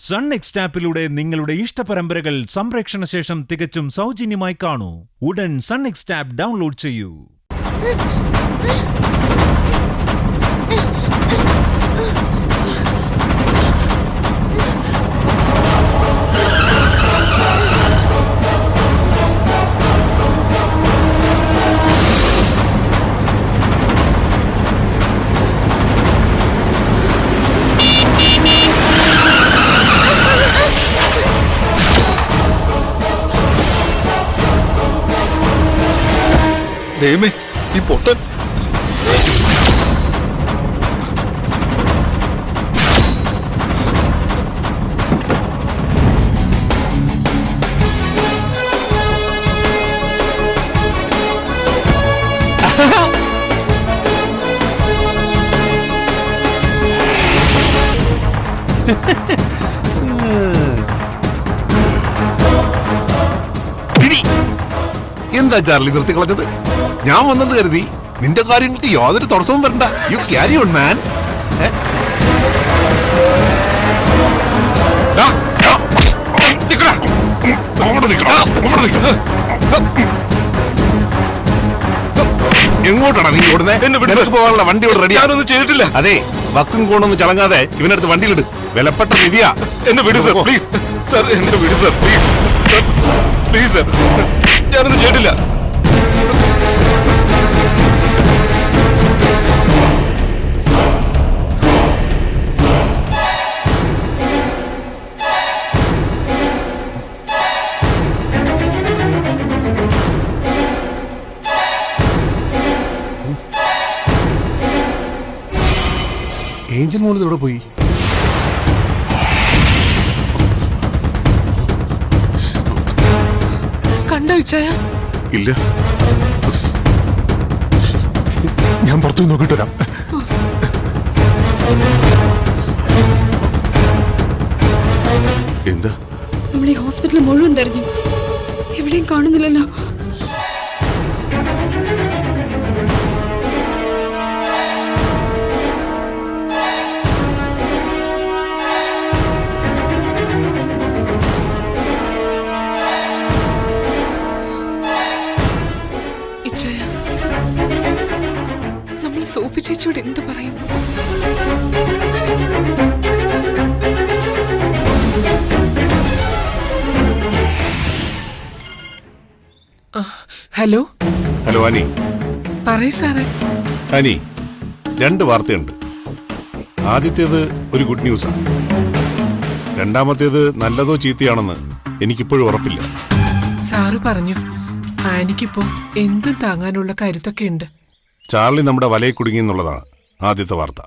Sun next ആപ്പിലൂടെ നിങ്ങളുടെ ഇഷ്ടപരമ്പരകൾ സംപ്രേക്ഷണ ശേഷം തികച്ചും സൗജന്യമായി കാണൂ. ഉടൻ സൺ നെക്സ്റ്റ് ആപ്പ് ഡൗൺലോഡ് ചെയ്യൂ. ദൈവമേ, ഈ പൊട്ടൻ എന്താ ചാർലി നിർത്തിക്കളഞ്ഞത്? ഞാൻ വന്നത് കരുതി നിന്റെ കാര്യങ്ങൾക്ക് യാതൊരു തടസ്സവും വരണ്ട. You carry on man. എങ്ങോട്ടാണ് നീ ഓടുന്നത്? പോകാനുള്ള വണ്ടി ഇവിടെ റെഡി ആണെന്ന് ചെയ്തിട്ടില്ല. അതെ, വക്കും കോണൊന്നും ചളങ്ങാതെ ഇവനടുത്ത് വണ്ടിയിലിട്. വിലപ്പെട്ട നിധിയാ. എന്നെ വിട് സർ, പ്ലീസ് സർ, എന്നെ വിട് sir, please sir, please sir, ഞാനൊന്നും ചെയ്തിട്ടില്ല. ഏഞ്ചൽ മോൾ എവിടെ പോയി? കണ്ടോ ഇച്ചായ? ഇല്ല, ഞാൻ പുറത്തു നോക്കിട്ട് വരാം. എന്താ? നമ്മൾ ഈ ഹോസ്പിറ്റൽ മുഴുവൻ തെരഞ്ഞു, എവിടെയും കാണുന്നില്ലല്ലോ. നമ്മൾ സോഫി ചേച്ചിയോട് എന്ത് പറയും? ഹലോ ഹലോ അനി. പറയ് സാറേ. അനി, രണ്ട് വാർത്തയുണ്ട്. ആദ്യത്തേത് ഒരു ഗുഡ് ന്യൂസാണ്. രണ്ടാമത്തേത് നല്ലതോ ചീത്തയാണെന്ന് എനിക്കിപ്പോഴും ഉറപ്പില്ല. സാറ് പറഞ്ഞു ആനിക്കിപ്പോ എന്തും താങ്ങാനുള്ള കരുത്തൊക്കെ ഉണ്ട്. ചാർലി നമ്മുടെ വലയിൽ കുടുങ്ങി എന്നുള്ളതാണ് ആദ്യത്തെ വാർത്ത.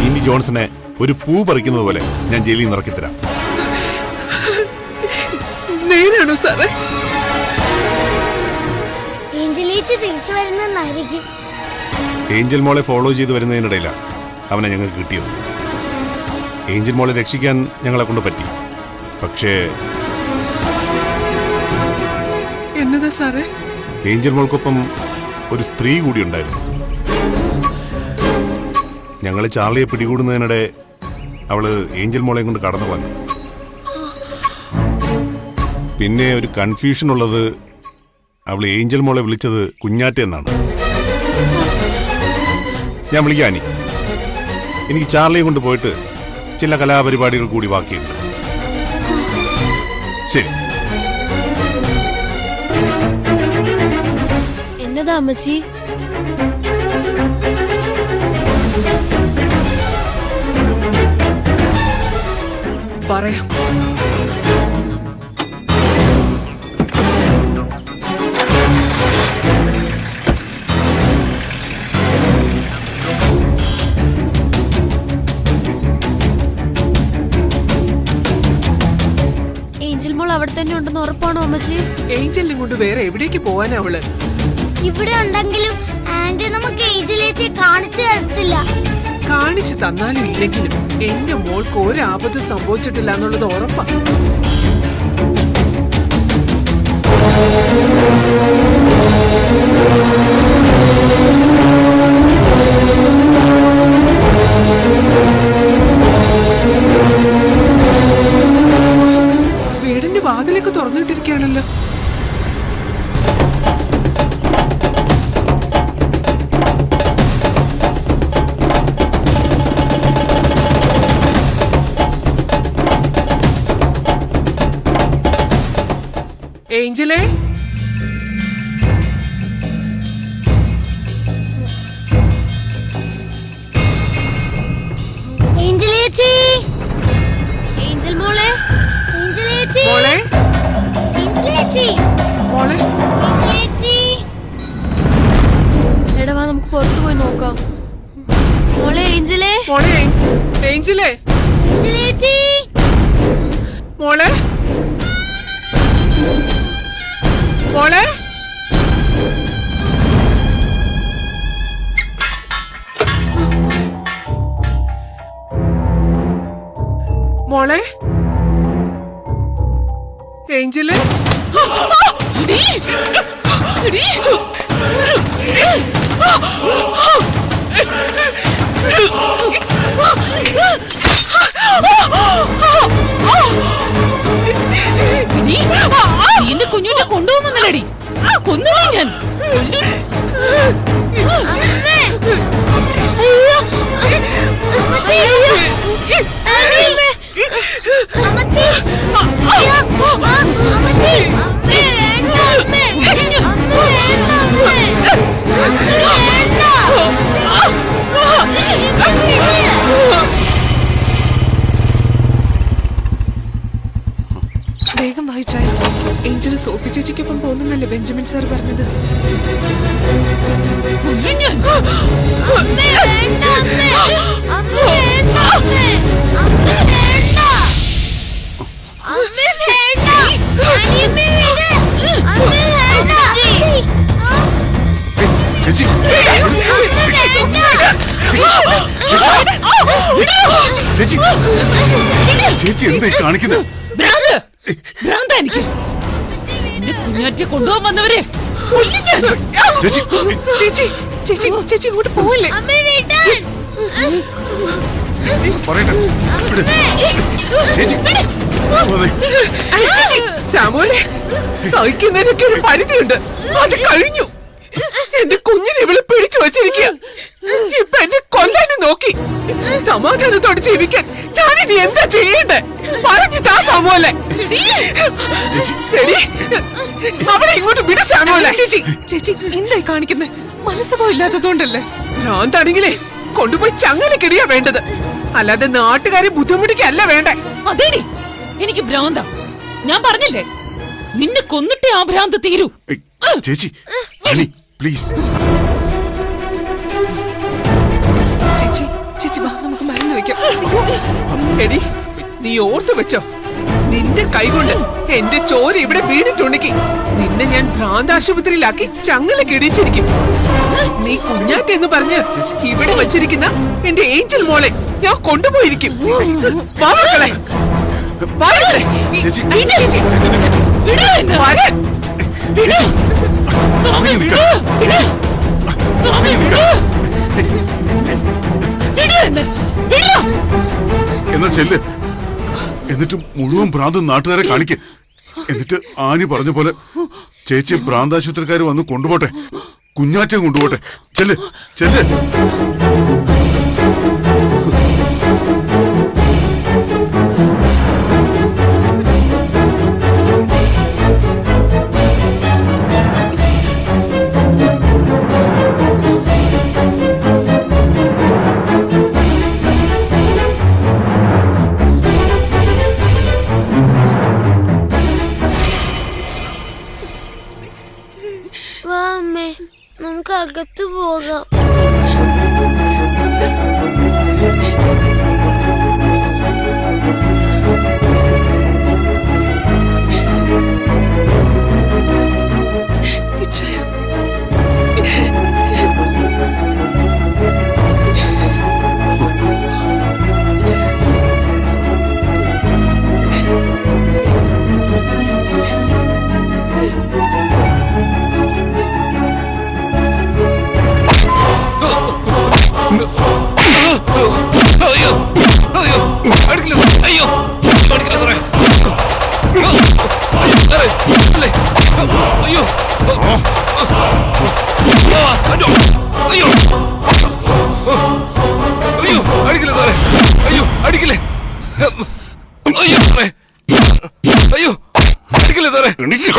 ഇനി ജോൺസനെ ഒരു പൂ പറിക്കുന്നത് പോലെ ഞാൻ ജയിലിൽ നിന്ന് ഇറക്കിത്തരാം. നേരാണോ സാറേ? ഏഞ്ചൽ മോളെ ഫോളോ ചെയ്ത് വരുന്നതിനിടയിലാണ് അവനെ ഞങ്ങൾക്ക് കിട്ടിയത്. ഏഞ്ചൽ മോളെ രക്ഷിക്കാൻ ഞങ്ങളെ കൊണ്ട് പറ്റി. പക്ഷേ എന്നതാ സാറേ? ഏഞ്ചൽ മോൾക്കൊപ്പം ഒരു സ്ത്രീ കൂടി ഉണ്ടായിരുന്നു. ഞങ്ങൾ ചാർലിയെ പിടികൂടുന്നതിനിടെ അവള് ഏഞ്ചൽ മോളെ കൊണ്ട് കടന്നു വന്നു. പിന്നെ ഒരു കൺഫ്യൂഷൻ ഉള്ളത്, അവൾ ഏഞ്ചൽ മോളെ വിളിച്ചത് കുഞ്ഞാറ്റ എന്നാണ്. ഞാൻ വിളിക്കാനി. എനിക്ക് ചാർലിയെ കൊണ്ട് പോയിട്ട് ചില കലാപരിപാടികൾ കൂടി ബാക്കിയുണ്ട്. ശരി. എന്നതാ അമ്മച്ചി? പറയാം. ഏഞ്ചൽ മോൾ അവിടെ തന്നെ ഉണ്ടെന്ന് ഉറപ്പാണോ അമ്മച്ചി? ഏഞ്ചലിനെ കൊണ്ട് വേറെ എവിടേക്ക് പോവാനാ അവള്? ഇവിടെ ഉണ്ടെങ്കിലും ആന്റി നമുക്ക് ഏഞ്ചലേച്ചിയെ കാണിച്ചു തരത്തില്ല. കാണിച്ചു തന്നാലും ഇല്ലെങ്കിലും എന്റെ മോൾക്ക് ഒരു ആപത്തും സംഭവിച്ചിട്ടില്ല എന്നുള്ളത് ഉറപ്പാ. വാതിലൊക്കെ തുറന്നിട്ടിരിക്കുകയാണല്ലോ. ഏഞ്ചലേ, ഏഞ്ചൽ ചേച്ചി, ഏഞ്ചൽ മോളെ, ഏഞ്ചൽ ചേച്ചി, മോളെ, ഏഞ്ചൽ ചേച്ചി, മോളെ. ഏഞ്ചൽ ചേച്ചി. എടാ വാ നമുക്ക് പുറത്തു പോയി നോക്കാം. മോളെ ഏഞ്ചലേ, മോളെ ഏഞ്ചലേ, ഏഞ്ചൽ ചേച്ചി, മോളെ, മോളെ. മോളെ ഏഞ്ചല്. എന്റെ കുഞ്ഞുട്ടെ കൊണ്ടുപോകുന്നല്ലടി, കൊന്നില്ലേ ഞാൻ. അമ്മേ. അയ്യോ. അമ്മച്ചി. അമ്മേ. അമ്മച്ചി. അയ്യോ. അമ്മച്ചി. അമ്മേ വേണ്ട അമ്മേ. അമ്മേ വേണ്ട അമ്മേ. അമ്മേ വേണ്ട. വേഗം വായിച്ചായ. ഏഞ്ചൽ സോഫി ചേച്ചിക്കൊപ്പം പോകുന്നല്ലേ ബെഞ്ചമിൻ സാർ പറഞ്ഞത്. അമ്മേ വേണ്ട അമ്മേ. അമ്മേ വേണ്ട അമ്മേ. അമ്മേ വേണ്ട. അമ്മേ വേണ്ട. അനിയമ്മേ വിട്. അമ്മേ വേണ്ട. ചേച്ചി ചേച്ചി ചേച്ചി എന്തായി കാണിക്കുന്നത്? ഭ്രാന്താ എനിക്ക്. എന്റെ കുഞ്ഞാറ്റെ കൊണ്ടുപോകാൻ വന്നവരെ കൊല്ലും ഞാൻ. ചേച്ചി ചേച്ചി ചേച്ചി ചേച്ചി ഇങ്ങോട്ട് പോവല്ലേ. അമ്മേ വിടാൻ. പറയട്ടെ വിട്. ചേച്ചി അതെ. ചേച്ചി സാമോനെ, സഹിക്കുന്നതിനൊക്കെ ഒരു പരിധിയുണ്ട്. അത് കഴിഞ്ഞു. എന്റെ കുഞ്ഞിനെ ഇവളെ പിടിച്ചു വച്ചിരിക്കുക. ഇപ്പൊ എന്നെ കൊല്ലാനും നോക്കി. സമാധാനത്തോടെ ജീവിക്കാൻ ഞാനിനി എന്താ ചെയ്യണ്ടേ? പറഞ്ഞു താ സാമോലെ. അവളെ ഇങ്ങോട്ട് വിട സാമോലെ. ചേച്ചി ചേച്ചി എന്തായി കാണിക്കുന്നേ? മനസ്സുഖം ഇല്ലാത്തതുകൊണ്ടല്ലേ? ഭ്രാന്താണെങ്കിലേ കൊണ്ടുപോയി ചങ്ങല കിടിയാ വേണ്ടത്, അല്ലാതെ നാട്ടുകാരെ ബുദ്ധിമുട്ടിക്കല്ല വേണ്ടേ. അതേടി എനിക്ക് ഭ്രാന്താ. ഞാൻ പറഞ്ഞില്ലേ നിന്നെ കൊന്നിട്ടേ ആ ഭ്രാന്ത് തീരൂ. ചേച്ചി പ്ലീസ്. ചേച്ചി ചേച്ചി വാ നമുക്ക് മരുന്ന് വെക്കാം. എടി നീ ഓർത്തു വെച്ചോ, നിന്റെ കൈകൊണ്ട് എന്റെ ചോര ഇവിടെ വീണിട്ടുണ്ടെങ്കിൽ നിന്നെ ഞാൻ ഭ്രാന്താശുപത്രിയിലാക്കി ചങ്ങല കിടിച്ചിരിക്കും. നീ കുഞ്ഞാറ്റ എന്ന് പറഞ്ഞ് ഇവിടെ വച്ചിരിക്കുന്ന എന്റെ ഏഞ്ചൽ മോളെ ഞാൻ കൊണ്ടുപോയിരിക്കും. വാ മക്കളെ, വാ മക്കളെ. ചേച്ചി ചേച്ചി വിടൂ എന്നെ. വരാൻ. വിടൂ. സ്വാമി വിടൂ. വിടൂ. സ്വാമി വിടൂ. വിടൂ എന്നെ. വിടൂ. എന്നാ ചെല്ല്. എന്നിട്ട് മുഴുവൻ ഭ്രാന്ത് നാട്ടുകാരെ കാണിക്ക്. എന്നിട്ട് ആനി പറഞ്ഞ പോലെ ചേച്ചി ഭ്രാന്താശുപത്രിക്കാർ വന്ന് കൊണ്ടുപോട്ടെ, കുഞ്ഞാറ്റയും കൊണ്ടുപോട്ടെ. ചെല്ല് ചെല്ല്. വാ അമ്മേ, നമുക്ക് അകത്ത് പോകാം.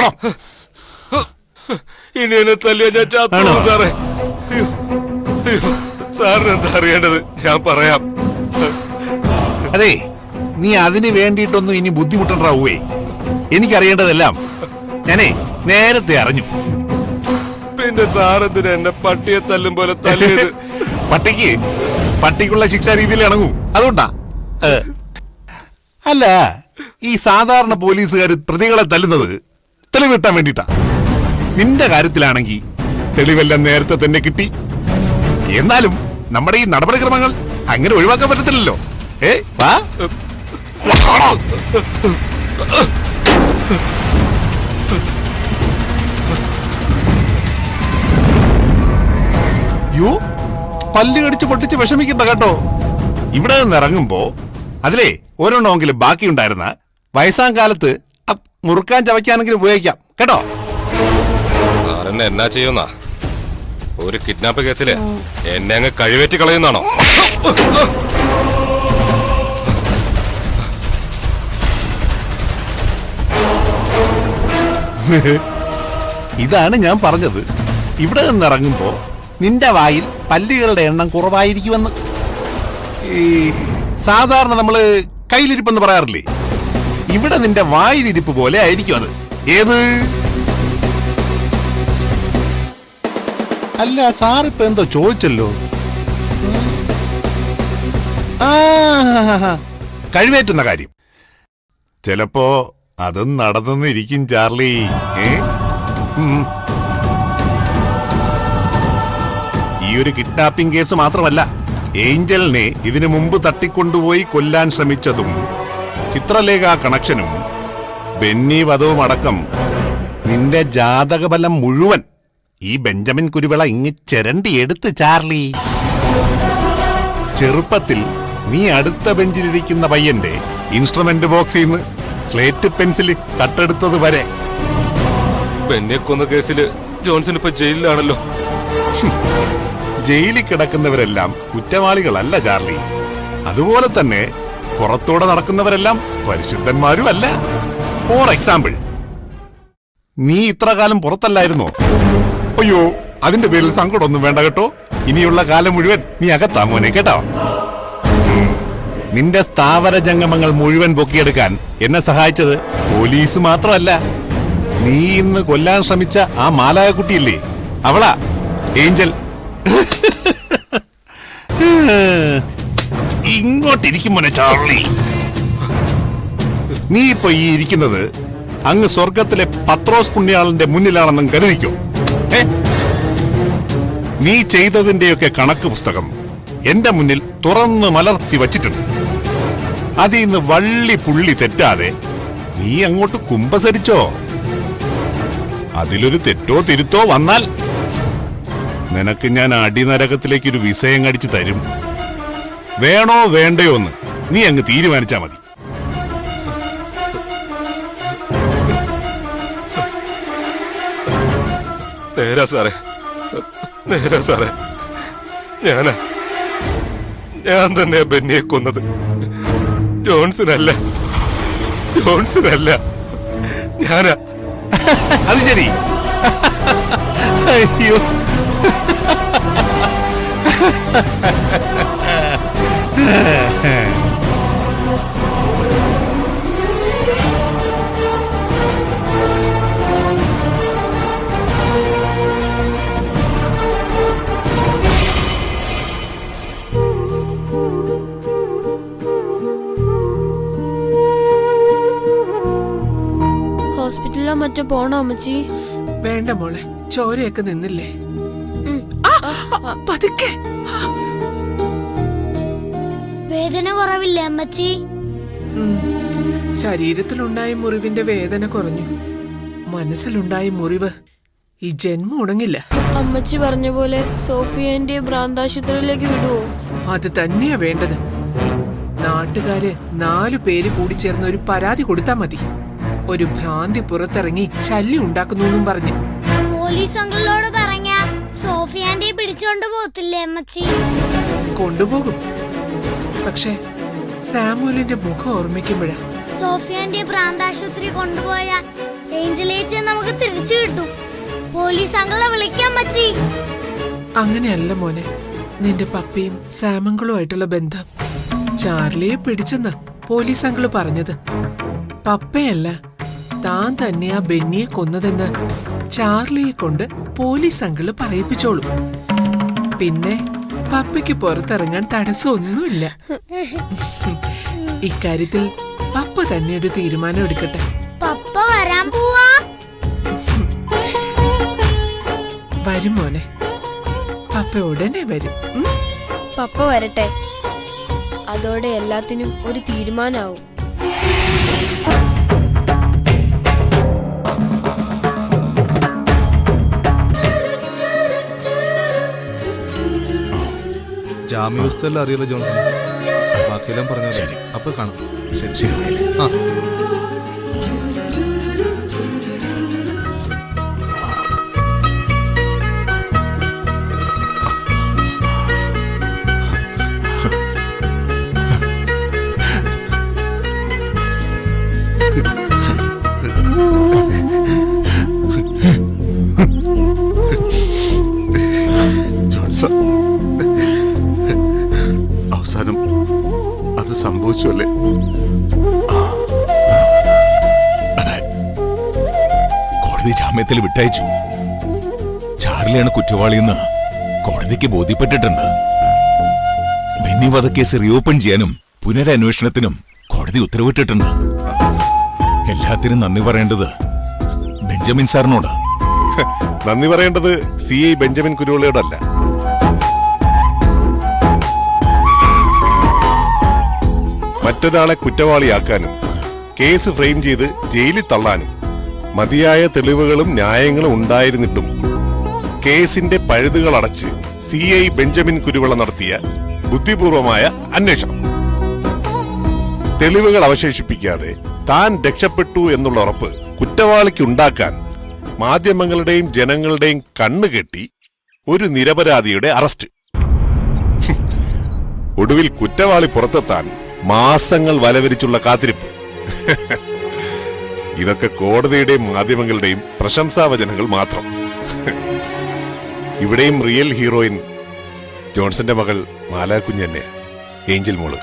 നോക്കണോ? ഇനി എന്നെ തല്ലിയ ഞാൻ ചത്തു സാറേ. സാറിന് എന്താ അറിയേണ്ടത് ഞാൻ പറയാം. അതെ, നീ അതിന് വേണ്ടിയിട്ടൊന്നും ഇനി ബുദ്ധിമുട്ടണ്ടാവേ. എനിക്കറിയേണ്ടതെല്ലാം ഞാനേ നേരത്തെ അറിഞ്ഞു. പിന്നെ സാറെന്തിനാ എന്നെ പട്ടിയെ തല്ലും പോലെ തല്ലിയത്? പട്ടിക്കുള്ള ശിക്ഷാ രീതിയിൽ ഇണങ്ങും, അതുകൊണ്ടാ. അല്ല, ഈ സാധാരണ പോലീസുകാർ പ്രതികളെ തല്ലുന്നത് തെളിവ് കിട്ടാൻ വേണ്ടിട്ടാ. നിന്റെ കാര്യത്തിലാണെങ്കിൽ തെളിവെല്ലാം നേരത്തെ തന്നെ കിട്ടി. എന്നാലും നമ്മുടെ ഈ നടപടിക്രമങ്ങൾ അങ്ങനെ ഒഴിവാക്കാൻ പറ്റത്തില്ലല്ലോ. വാ. യോ, പല്ല് കടിച്ച് പൊട്ടിച്ച് വിഷമിക്കണ്ട കേട്ടോ. ഇവിടെ നിന്ന് ഇറങ്ങുമ്പോ അതിലേ ഒരെണ്ണമെങ്കിലും ബാക്കിയുണ്ടായിരുന്ന വയസ്സാം കാലത്ത് മുറുക്കാൻ ചവയ്ക്കാനെങ്കിലും ഉപയോഗിക്കാം കേട്ടോ. സാറെന്നെ എന്നാ ചെയ്യുന്ന? ഒരു കിഡ്നാപ്പ് കേസില് എന്നെ അങ്ങ് കഴിവേറ്റി കളയുന്നാണോ? ഇതാണ് ഞാൻ പറഞ്ഞത്. ഇവിടെ നിന്ന് ഇറങ്ങുമ്പോ നിന്റെ വായിൽ പല്ലുകളുടെ എണ്ണം കുറവായിരിക്കുമെന്ന്. ഈ സാധാരണ നമ്മള് കയ്യിലിരിപ്പെന്ന് പറയാറില്ലേ, ഇവിടെ നിന്റെ വായിലിരിപ്പ് പോലെ ആയിരിക്കും അത്. ഏത്? അല്ല, സാറിപ്പോ എന്തോ ചോദിച്ചല്ലോ. കഴിവേറ്റുന്ന കാര്യം ചിലപ്പോ അതും നടന്നിരിക്കും ചാർലി. ഈ ഒരു കിഡ്നാപ്പിംഗ് കേസ് മാത്രമല്ല, ഏഞ്ചലിനെ ഇതിനു മുമ്പ് തട്ടിക്കൊണ്ടുപോയി കൊല്ലാൻ ശ്രമിച്ചതും ചിത്രലേഖ കണക്ഷനും ബെന്നി വധവും അടക്കം നിന്റെ ജാതകബലം മുഴുവൻ ഈ ബെഞ്ചമിൻ കുരുവിള ഇങ്ങ് ചിരണ്ടി എടുത്ത് ചാർലി. ചെറുപ്പത്തിൽ നീ അടുത്ത ബെഞ്ചിലിരിക്കുന്ന പയ്യന്റെ ഇൻസ്ട്രുമെന്റ് ബോക്സിൽ നിന്ന് സ്ലേറ്റ് പെൻസിൽ കട്ടെടുത്തത് വരെ. എന്നെ കൊന്ന കേസില് ജോൺസൺ ഇപ്പൊ ജയിലിലാണല്ലോ. ജയിലിൽ കിടക്കുന്നവരെല്ലാം കുറ്റവാളികളല്ല ചാർലി. അതുപോലെ തന്നെ പുറത്തൂടെ നടക്കുന്നവരെല്ലാം പരിശുദ്ധന്മാരും അല്ല. ഫോർ എക്സാമ്പിൾ, നീ ഇത്ര കാലം പുറത്തല്ലായിരുന്നോ? അയ്യോ, അതിന്റെ പേരിൽ സങ്കടമൊന്നും വേണ്ട കേട്ടോ. ഇനിയുള്ള കാലം മുഴുവൻ നീ അകത്താ മോനെ, കേട്ടോ. നിന്റെ സ്ഥാവര ജംഗമങ്ങൾ മുഴുവൻ പൊക്കിയെടുക്കാൻ എന്നെ സഹായിച്ചത് പോലീസ് മാത്രമല്ല, നീ ഇന്ന് കൊല്ലാൻ ശ്രമിച്ച ആ മാലായ കുട്ടിയില്ലേ, അവളാ ഏഞ്ചൽ. ഇങ്ങോട്ടിരിക്കും മോനെ ചാർലി. നീ ഇപ്പൊ ഈ ഇരിക്കുന്നത് അങ്ങ് സ്വർഗത്തിലെ പത്രോസ് പുണ്യാളന്റെ മുന്നിലാണെന്നും കരുതിക്കോ. നീ ചെയ്തതിന്റെയൊക്കെ കണക്ക് പുസ്തകം എന്റെ മുന്നിൽ തുറന്ന് മലർത്തി വച്ചിട്ടുണ്ട്. അതിന്ന് വള്ളി പുള്ളി തെറ്റാതെ നീ അങ്ങോട്ട് കുമ്പസരിച്ചോ. അതിലൊരു തെറ്റോ തിരുത്തോ വന്നാൽ നിനക്ക് ഞാൻ അടിനരകത്തിലേക്കൊരു വിസയം അടിച്ചു തരും. വേണോ വേണ്ടയോ എന്ന് നീ അങ്ങ് തീരുമാനിച്ചാ മതി. നേരാ സാറേ, നേരാ സാറേ. ഞാൻ തന്നെയാ ബെന്നിയെ കൊന്നത്. ജോൺസനല്ല, ഞാനാ. അത് ശരി. അയ്യോ, ഹോസ്പിറ്റലിലോ മറ്റോ പോണോ അമ്മച്ചി? വേണ്ട മോളെ, ചോരയൊക്കെ നിന്നില്ലേ? പതുക്കെ. വേദന കുറവില്ലേ അമ്മച്ചി? ശരീരത്തിലുണ്ടായ മുറിവിന്റെ വേദന കുറഞ്ഞു. മനസ്സിലുണ്ടായ മുറിവ് ഈ ജന്മം ഉണങ്ങില്ല. അമ്മച്ചി പറഞ്ഞ പോലെ സോഫിയന്റെ ഭ്രാന്താശുപത്രിയിലേക്ക് വിടുവോ? അത് തന്നെയാ വേണ്ടത്. നാട്ടുകാര് 4 പേര് കൂടി ചേർന്ന് ഒരു പരാതി കൊടുത്താ മതി. ഒരു ഭ്രാന്തി പുറത്തിറങ്ങി ശല്യം ഉണ്ടാക്കുന്നു പറഞ്ഞു. പോലീസ് അങ്കിളിനോട് പറഞ്ഞ സോഫിയാന്റെ പിടിച്ചോണ്ട് പോകത്തില്ലേ അമ്മച്ചി? കൊണ്ടുപോകും. പക്ഷെ സാമുവലിന്റെ മുഖം ഓർമ്മിക്കുമ്പോഴാ. സോഫിയാന്റെ ഭ്രാന്താശുപത്രി കൊണ്ടുപോയ ഏഞ്ചലേച്ചിയെ നമുക്ക് തിരിച്ചു കിട്ടും. പോലീസ് അങ്ങളെ വിളിക്കാൻ പറ്റി. അങ്ങനെയല്ല മോനെ നിന്റെ പപ്പയും സാമങ്കളുമായിട്ടുള്ള ബന്ധം. ചാർലിയെ പിടിച്ചെന്ന് പോലീസ് അങ്കിള് പറഞ്ഞത്. പപ്പയല്ല, താൻ തന്നെയാ ബെന്നിയെ കൊന്നതെന്ന് ചാർലിയെ കൊണ്ട് പോലീസ് അങ്കിള് പറയിപ്പിച്ചോളൂ. പിന്നെ പപ്പയ്ക്ക് പുറത്തിറങ്ങാൻ തടസ്സമൊന്നുമില്ല. ഇക്കാര്യത്തിൽ പപ്പ തന്നെ ഒരു തീരുമാനം എടുക്കട്ടെ. പപ്പ വരാൻ പോവാ. വരും മോനെ, പപ്പ ഉടനെ വരും. പപ്പ വരട്ടെ, അതോടെ എല്ലാത്തിനും ഒരു തീരുമാനാവും. ജാമ്യവ്യവസ്ഥയെല്ലാം അറിയാലോ ജോൺസൺ. ബാക്കിയെല്ലാം പറഞ്ഞു. ശരി, അപ്പൊ കാണാം. ശരി ശരി, ഓക്കെ. ആ ജോൺസൺ, അവസാനം അത് സംഭവിച്ചു അല്ലേ? കോടതി ജാമ്യത്തിൽ വിട്ടയച്ചു. ചാർലിയാണ് കുറ്റവാളിയെന്ന് കോടതിക്ക് ബോധ്യപ്പെട്ടിട്ടുണ്ട്. ബെന്നി വധക്കേസ് റീഓപ്പൺ ചെയ്യാനും പുനരന്വേഷണത്തിനും കോടതി ഉത്തരവിട്ടിട്ടുണ്ട്. എല്ലാത്തിനും നന്ദി പറയേണ്ടത് ബെഞ്ചമിൻ സാറിനോട്. നന്ദി പറയേണ്ടത് CI ബെഞ്ചമിൻ കുരുവിളയോടല്ല. മറ്റൊരാളെ കുറ്റവാളിയാക്കാനും കേസ് ഫ്രെയിം ചെയ്ത് ജയിലിൽ തള്ളാനും മതിയായ തെളിവുകളും ന്യായങ്ങളും ഉണ്ടായിരുന്നിട്ടും കേസിന്റെ പഴുതുകൾ അടച്ച് CI ബെഞ്ചമിൻ കുരുവിള നടത്തിയ ബുദ്ധിപൂർവമായ അന്വേഷണം. തെളിവുകൾ അവശേഷിപ്പിക്കാതെ താൻ രക്ഷപ്പെട്ടു എന്നുള്ള ഉറപ്പ് കുറ്റവാളിക്കുണ്ടാക്കാൻ മാധ്യമങ്ങളുടെയും ജനങ്ങളുടെയും കണ്ണുകെട്ടി ഒരു നിരപരാധിയുടെ അറസ്റ്റ്. ഒടുവിൽ കുറ്റവാളി പുറത്തെത്താൻ മാസങ്ങൾ വലവരിച്ചുള്ള കാത്തിരിപ്പ്. ഇതൊക്കെ കോടതിയുടെയും മാധ്യമങ്ങളുടെയും പ്രശംസാവചനങ്ങൾ മാത്രം. ഇവിടെയും റിയൽ ഹീറോയിൻ ജോൺസന്റെ മകൾ മാലാകുഞ്ഞ് തന്നെയാ, ഏഞ്ചൽ മോള്.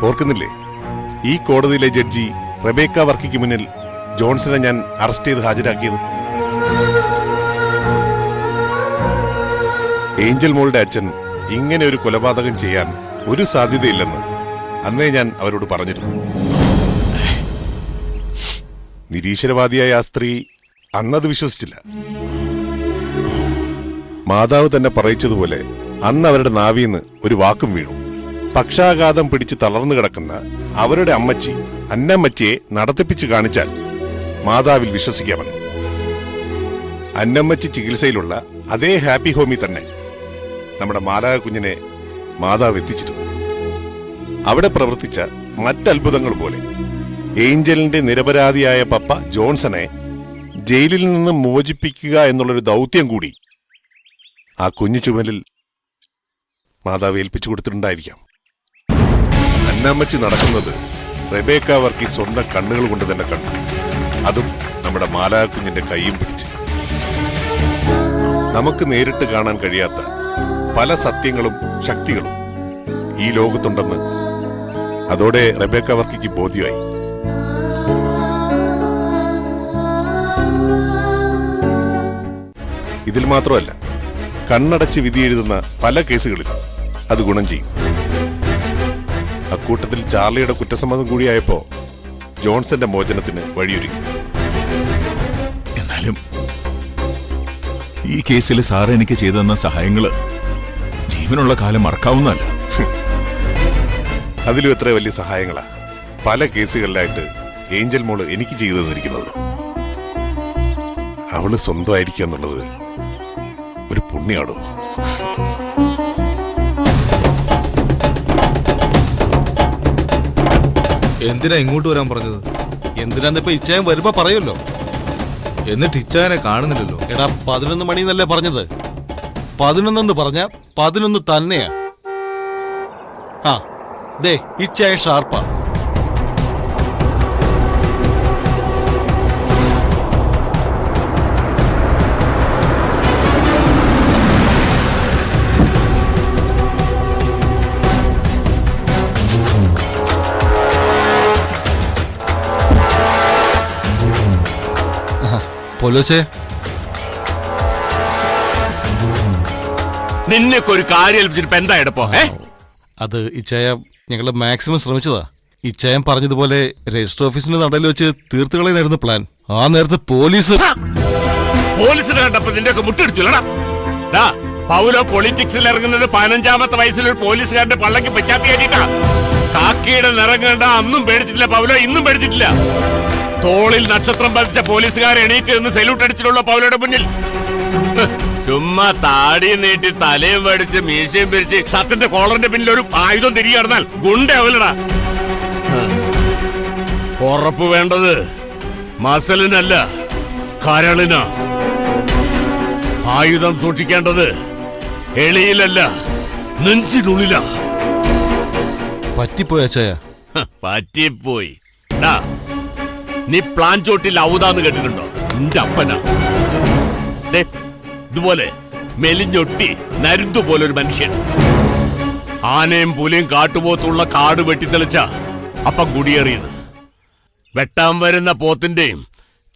ഓർക്കുന്നില്ലേ, ഈ കോടതിയിലെ ജഡ്ജി റെബേക്ക വർക്കിക്ക് മുന്നിൽ ജോൺസനെ ഞാൻ അറസ്റ്റ് ചെയ്ത് ഹാജരാക്കിയത്? ഏഞ്ചൽ മോളുടെ അച്ഛൻ ഇങ്ങനെ ഒരു കൊലപാതകം ചെയ്യാൻ ഒരു സാധ്യതയില്ലെന്ന് അന്നേ ഞാൻ അവരോട് പറഞ്ഞിരുന്നു. നിരീശ്വരവാദിയായ ആ സ്ത്രീ അന്നത് വിശ്വസിച്ചില്ല. മാതാവ് തന്നെ പറയിച്ചതുപോലെ അന്ന് അവരുടെ നാവിന്ന് ഒരു വാക്കും വീണു. പക്ഷാഘാതം പിടിച്ച് തളർന്നു കിടക്കുന്ന അവരുടെ അമ്മച്ചി അന്നമ്മച്ചിയെ നടത്തിപ്പിച്ച് കാണിച്ചാൽ മാതാവിൽ വിശ്വസിക്കാമെന്ന്. അന്നമ്മച്ചി ചികിത്സയിലുള്ള അതേ ഹാപ്പി ഹോമിൽ തന്നെ നമ്മുടെ മാലാക കുഞ്ഞിനെ മാതാവ് എത്തിച്ചിരുന്നു. അവിടെ പ്രവർത്തിച്ച മറ്റത്ഭുതങ്ങൾ പോലെ ഏഞ്ചലിന്റെ നിരപരാധിയായ പപ്പ ജോൺസനെ ജയിലിൽ നിന്ന് മോചിപ്പിക്കുക എന്നുള്ളൊരു ദൗത്യം കൂടി ആ കുഞ്ഞു ചുമലിൽ മാതാവ് ഏൽപ്പിച്ചു കൊടുത്തിട്ടുണ്ടായിരിക്കാം. അന്നമ്മച്ചി നടക്കുന്നത് റെബേക്ക വർക്കി സ്വന്തം കണ്ണുകൾ കൊണ്ട് തന്നെ കണ്ടു. അതും നമ്മുടെ മാലാക കുഞ്ഞിന്റെ കൈയും പിടിച്ച്. നമുക്ക് നേരിട്ട് കാണാൻ കഴിയാത്ത പല സത്യങ്ങളും ശക്തികളും ഈ ലോകത്തുണ്ടെന്ന് അതോടെ റെബേക്ക വർക്കിക്ക് ബോധ്യമായി. ഇതിൽ മാത്രമല്ല, കണ്ണടച്ച് വിധിയെഴുതുന്ന പല കേസുകളിലും അത് ഗുണം ചെയ്യും. അക്കൂട്ടത്തിൽ ചാർലിയുടെ കുറ്റസമ്മതം കൂടിയായപ്പോ ജോൺസന്റെ മോചനത്തിന് വഴിയൊരുങ്ങി. എന്നാലും ഈ കേസിൽ സാർ എനിക്ക് ചെയ്തെന്ന സഹായങ്ങള് ജീവനുള്ള കാലം മറക്കാവുന്നതല്ല. അതിലും എത്ര വലിയ സഹായങ്ങളാ പല കേസുകളിലായിട്ട് ഏഞ്ചൽ മോള് എനിക്ക് ചെയ്തു തന്നിരിക്കുന്നത്. അവള് സ്വന്തമായിരിക്കുക എന്നുള്ളത് ഒരു പുണ്യാടോ. എന്തിനാ ഇങ്ങോട്ട് വരാൻ പറഞ്ഞത്? എന്തിനാന്നിപ്പോ ഇച്ചായൻ വരുമ്പോ പറയുമല്ലോ. എന്നിട്ട് ഇച്ചായനെ കാണുന്നില്ലല്ലോ. എടാ 11 മണി എന്നല്ലേ പറഞ്ഞത്? 11 പറഞ്ഞ 11 തന്നെയാ. ആ ദേ ഇച്ചായൻ ഷാർപ്പാ. പോലോച്ചേ, നിന്നൊക്കെ ഒരു കാര്യം ഏൽപ്പിച്ചിട്ട് എന്താ എടുപ്പോ? അത് ഇച്ചായ ഞങ്ങൾ മാക്സിമം ശ്രമിച്ചതാ. ഇച്ചായൻ പറഞ്ഞതുപോലെ രജിസ്റ്റർ ഓഫീസിന്റെ നടയിൽ വെച്ച് തീർത്തുകളായിരുന്നു പ്ലാൻ. ആ നേരത്തെ പോലീസിനെ കണ്ടപ്പോ നിന്റെ ഒക്കെ മുട്ടെടുത്തില്ലടാ. പൗലോ പൊളിറ്റിക്സിൽ ഇറങ്ങുന്നത് 15-ാമത്തെ വയസ്സിൽ ഒരു പോലീസുകാരന്റെ പള്ളക്ക് പച്ചാത്തി കയറ്റിട്ടാ. കാക്കിയുടെ നിറം കണ്ട അന്നും പേടിച്ചിട്ടില്ല പൗലോ, ഇന്നും പേടിച്ചിട്ടില്ല. തോളിൽ നക്ഷത്രം പതിച്ച പോലീസുകാരെ എണീറ്റ് നിന്ന് സല്യൂട്ട് അടിച്ചിട്ടുള്ള പൗലോയുടെ മുന്നിൽ ചുമ്മാ താടി നീട്ടി തലയും വടിച്ച് മീശയും പിരിച്ച് ഷർട്ടിന്റെ കോളറിന്റെ പിന്നിൽ ഒരു ആയുധം തിരികെ നടന്നാൽ ഗുണ്ടയാവില്ലടാ. ഉറപ്പ് വേണ്ടത് മസലിനല്ല, കരളിനാ. ആയുധം സൂക്ഷിക്കേണ്ടത് എളിയിലല്ല, നെഞ്ചിനുള്ളിലാ. പറ്റിപ്പോയ അച്ചായ. പറ്റിപ്പോയി. നീ പ്ലാൻ ചോട്ടിൽ ഔതാന്ന് കേട്ടിട്ടുണ്ടോ? നിന്റെ അപ്പനാ. ഇതുപോലെ മെലിഞ്ഞൊട്ടി നരുന്തു പോലൊരു മനുഷ്യൻ. ആനയും പുലിയും കാട്ടുപോത്തുള്ള കാട് വെട്ടിത്തെളിച്ച അപ്പം കുടിയേറിയത്. വെട്ടാൻ വരുന്ന പോത്തിന്റെയും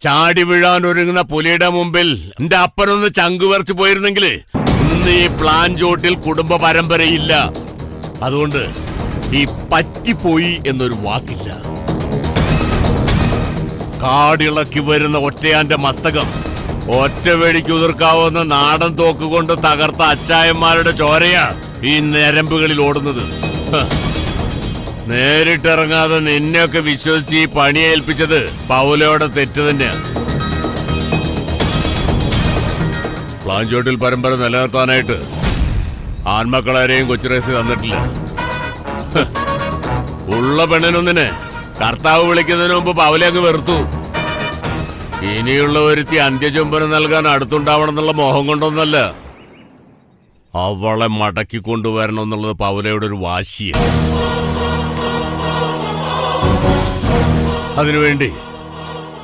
ചാടി വീഴാൻ ഒരുങ്ങുന്ന പുലിയുടെ മുമ്പിൽ എന്റെ അപ്പനൊന്ന് ചങ്കുവരച്ചു പോയിരുന്നെങ്കിൽ ഇന്ന് ഈ പ്ലാൻ ചോട്ടിൽ കുടുംബ പരമ്പരയില്ല. അതുകൊണ്ട് ഈ പറ്റിപ്പോയി എന്നൊരു വാക്കില്ല. കാടിളക്കി വരുന്ന ഒറ്റയാന്റെ മസ്തകം ഒറ്റ വെടിക്ക് ഉതിർക്കാവുന്ന നാടൻ തോക്കുകൊണ്ട് തകർത്ത അച്ചായന്മാരുടെ ചോരയാ ഈ ഞരമ്പുകളിൽ ഓടുന്നത്. നേരിട്ടിറങ്ങാതെ നിന്നെയൊക്കെ വിശ്വസിച്ച് ഈ പണി ഏൽപ്പിച്ചത് പൗലോയുടെ തെറ്റ് തന്നെയാ. പ്ലാൻ ചോട്ടിൽ പരമ്പര നിലനിർത്താനായിട്ട് ആൺമക്കളാരെയും കൊച്ചുറേസ് തന്നിട്ടില്ല. ഉള്ള പെണ്ണിനൊന്നിനെ കർത്താവ് വിളിക്കുന്നതിന് മുമ്പ് പൗലെ അങ്ങ് വെറുത്തു. ഇനിയുള്ള ഒരുത്തി അന്ത്യചുംബനം നൽകാൻ അടുത്തുണ്ടാവണം എന്നുള്ള മോഹം കൊണ്ടൊന്നല്ല, അവളെ മടക്കി കൊണ്ടുവരണം എന്നുള്ളത് പൗലയുടെ ഒരു വാശിയാണ്. അതിനുവേണ്ടി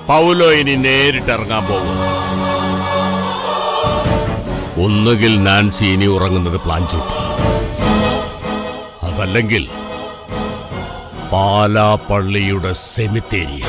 പൗലോ ഇനി നേരിട്ടിറങ്ങാൻ പോകും. ഒന്നുകിൽ നാൻസി ഇനി ഉറങ്ങുന്നത് പ്ലാൻ ചോട്ടി, അതല്ലെങ്കിൽ പാലാപ്പള്ളിയുടെ സെമിത്തേരിയിൽ.